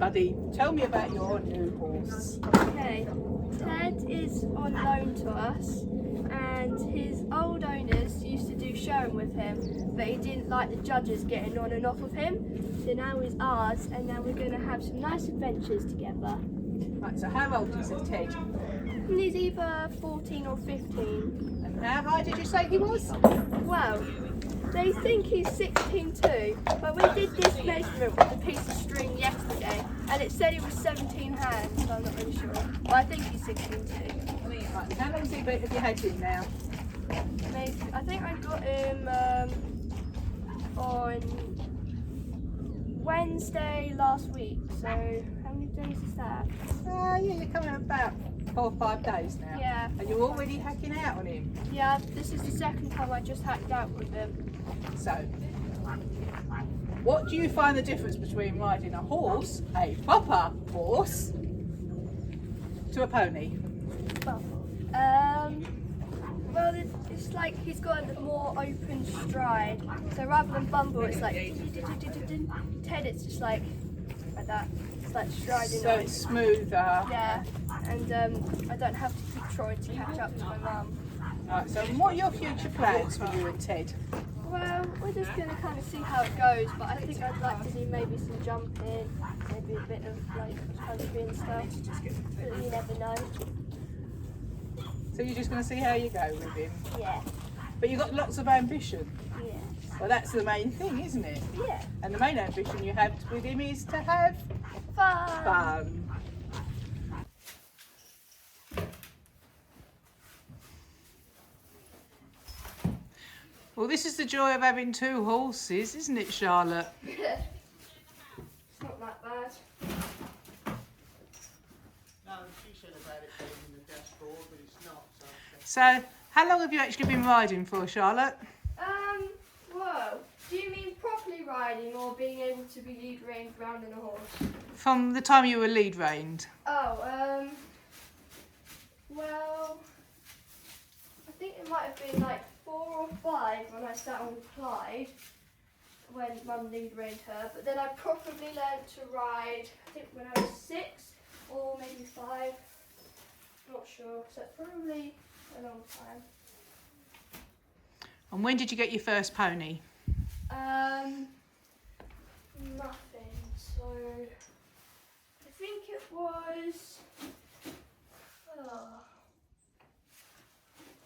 Buddy, tell me about your new horse. Okay, Ted is on loan to us, and his old owners used to do showing with him, but he didn't like the judges getting on and off of him. So now he's ours, and now we're going to have some nice adventures together. Right, so how old is Ted? And he's either 14 or 15. And how high did you say he was? Well, they think he's 16 too, but we did this measurement with a piece of string yesterday, and it said he was 17 hands, so I'm not really sure. But I think he's 16 too. Right, how long have you had him now? Maybe, I think I got him on Wednesday last week, so how many days is that? Yeah, you're coming about 4 or 5 days now. Yeah. And you're already hacking out on him. Yeah, this is the second time I just hacked out with him. So, what do you find the difference between riding a horse, a proper horse, to a pony? Well, it's like he's got a more open stride. So rather than Bumble, it's like Ted, it's just like that. It's like striding So on. it's smoother. Yeah, and I don't have to keep trying to catch up to my mum. Right, so what are your future plans for you and Ted? Well, we're just going to kind of see how it goes, but I think I'd like to do maybe some jumping, maybe a bit of like country and stuff, but you never know. So you're just going to see how you go with him? Yeah, But you've got lots of ambition. yeah, Well, that's the main thing, isn't it? yeah. And the main ambition you have with him is to have Fun! fun. Well, this is the joy of having 2 horses, isn't it, Charlotte? It's not that bad. No, she said about it being in the dashboard, but it's not. So, how long have you actually been riding for, Charlotte? Whoa. Do you mean properly riding or being able to be lead reined round on a horse? From the time you were lead reined? Oh, well, I think it might have been like 4 or 5 when I sat on Clyde, when Mum lead reined her, but then I probably learned to ride, I think when I was 6 or maybe 5, not sure, so it's probably a long time. And when did you get your first pony? Nothing, so I think it was,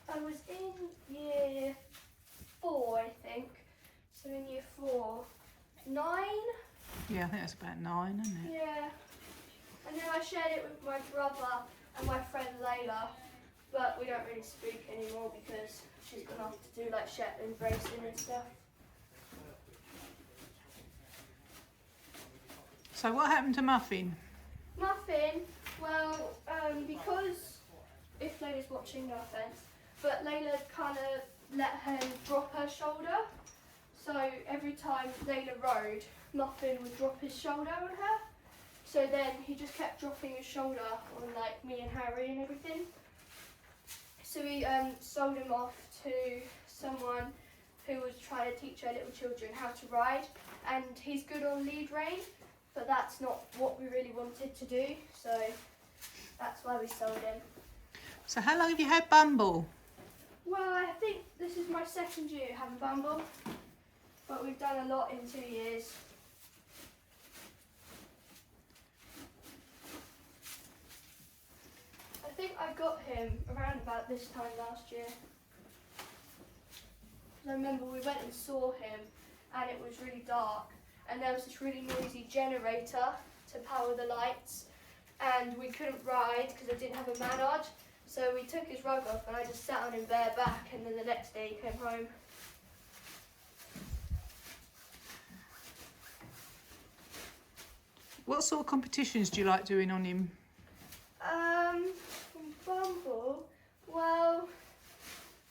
I was in year 4, I think, so in year 4, 9? Yeah, I think that's about 9, isn't it? Yeah, and then I shared it with my brother and my friend Layla, but we don't really speak anymore because she's gone off to do like Shetland racing and stuff. So what happened to Muffin? Muffin, well, because if Layla's watching, no offence, but Layla kind of let her drop her shoulder. So every time Layla rode, Muffin would drop his shoulder on her. So then he just kept dropping his shoulder on like me and Harry and everything. So we sold him off to someone who was trying to teach our little children how to ride, and he's good on lead rein, but that's not what we really wanted to do, so that's why we sold him. So how long have you had Bumble? Well, I think this is my 2nd year having Bumble, but we've done a lot in 2 years. I think I got him around about this time last year. I remember we went and saw him and it was really dark and there was this really noisy generator to power the lights and we couldn't ride because I didn't have a manage, so we took his rug off and I just sat on him bareback, and then the next day he came home. What sort of competitions do you like doing on him? From Bumble, well,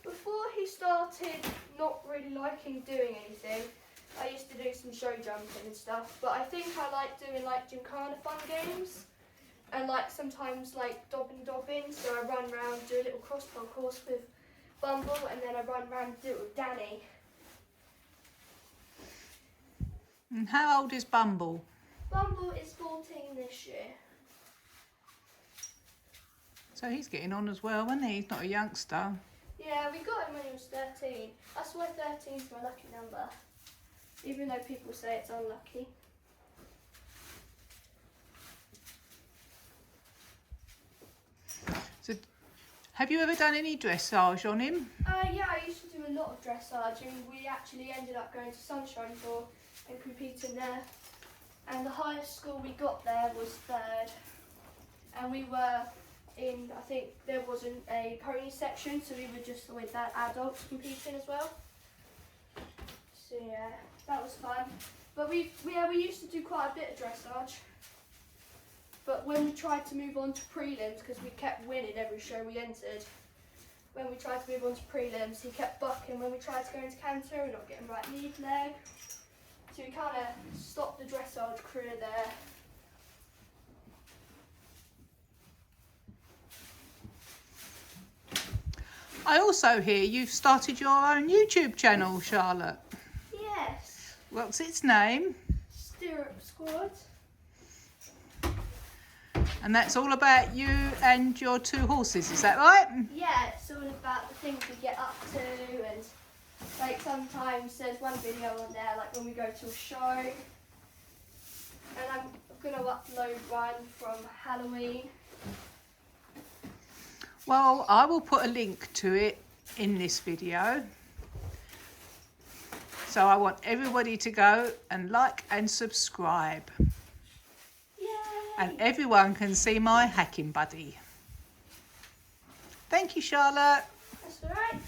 before he started not really liking doing anything, I used to do some show jumping and stuff, but I think I like doing like Gymkhana fun games, and like sometimes like dobbin, so I run around, do a little crossbow course with Bumble, and then I run around and do it with Danny. And how old is Bumble? Bumble is 14 this year. So he's getting on as well, isn't he? He's not a youngster. Yeah, we got him when he was 13. That's why 13 is my lucky number. Even though people say it's unlucky. So, have you ever done any dressage on him? Yeah, I used to do a lot of dressage, and we actually ended up going to Sunshine for and competing there. And the highest score we got there was 3rd. And we were in, I think there wasn't a pony section, so we were just with that adults competing as well. So yeah, that was fun. But we used to do quite a bit of dressage. But when we tried to move on to prelims, because we kept winning every show we entered, when we tried to move on to prelims, he kept bucking. When we tried to go into canter, we're not getting right lead leg. So we kind of stopped the dressage career there. I also hear you've started your own YouTube channel, Charlotte. Yes. What's its name? Stirrup Squad. And that's all about you and your 2 horses, is that right? Yeah, it's all about the things we get up to, and like sometimes there's one video on there like when we go to a show, and I'm going to upload one from Halloween. Well, I will put a link to it in this video. So I want everybody to go and like and subscribe. Yay! And everyone can see my hacking buddy. Thank you, Charlotte. That's alright.